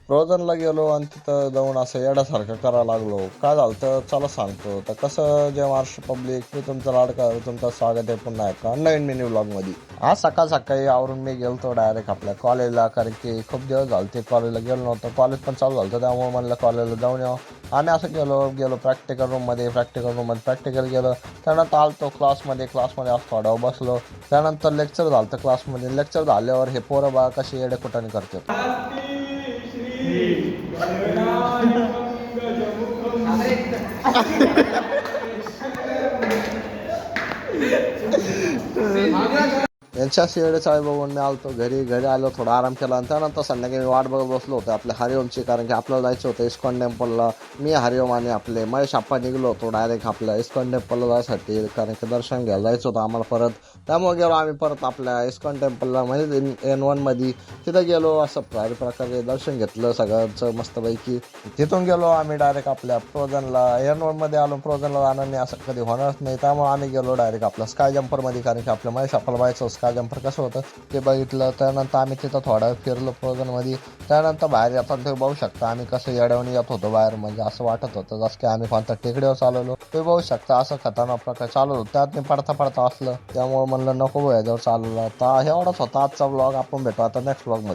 फ्रोझनला गेलो आणि तिथं जाऊन असं येड्यासारखं करायला लागलो. काय झालं तर चला सांगतो. तर कसं जे महाराष्ट्र पब्लिक, मी तुमचा लाडका तुमचं स्वागत आहे पुन्हा एका नवीन मिनी व्लॉगमध्ये. आज सकाळ सकाळी आवरून मी गेलतो डायरेक्ट आपल्या कॉलेजला, कारण की खूप दिवस झाले ते कॉलेजला गेलो नव्हतं. कॉलेज पण चालू झालं त्यामुळे म्हणलं कॉलेजला जाऊन यावं. आम्ही असं गेलो प्रॅक्टिकल रूममध्ये प्रॅक्टिकल गेलं. त्यानंतर आलतो क्लासमध्ये आज थोडा वेळ बसलो. त्यानंतर लेक्चर झालं तर क्लासमध्ये. लेक्चर झाल्यावर हे पोरं बा कशी येडेकुटाने करतात. यांच्या शेडचाळी बघून मी आलतो घरी आलो, थोडा आराम केला आणि त्यानंतर संध्याकाळी मी वाट बघत बसलो होतो आपल्या हरिओमची, कारण की आपल्याला जायचं होतं इस्कॉन टेम्पलला. मी हरिओम आणि आपले महेश आप्पा निघलो होतो डायरेक्ट आपल्या इस्कॉन टेम्पलला जायसाठी, कारण की दर्शन घ्यायला जायचं होतं आम्हाला परत. त्यामुळे गेलो आम्ही परत आपल्या इस्कॉन टेम्पलला, म्हणजे N1 मध्ये. तिथं गेलो, असं भारी प्रकारे दर्शन घेतलं सगळ्यांचं मस्तपैकी. तिथून गेलो आम्ही डायरेक्ट आपल्या फ्रोझनला. N1 मध्ये आलो, फ्रोझनला जाणार नाही असं कधी होणारच नाही. त्यामुळे आम्ही गेलो डायरेक्ट आपल्या स्काय जम्परमध्ये, कारण की आपल्या महेश आप्पाला व्हायचं स्काय जम्पर कसं होतं ते बघितलं. त्यानंतर आम्ही तिथं थोडा वेळ फिरलो फ्रोझनमध्ये. त्यानंतर बाहेर येताना तुम्ही बघू शकता आम्ही कसं येड्यावानी येत होतो बाहेर, म्हणजे असं वाटत होतं जसं की आम्ही कोणत्या टेकडीवर चालवलो. तुम्ही बघू शकता असं खतरनाक प्रकार चालत होतं. त्यात मी पडता असलं, त्यामुळे म्हणलं नको याच्यावर चालवलं. तर एवढाच होता आजचा ब्लॉग. आपण भेटू आता नेक्स्ट ब्लॉगमध्ये.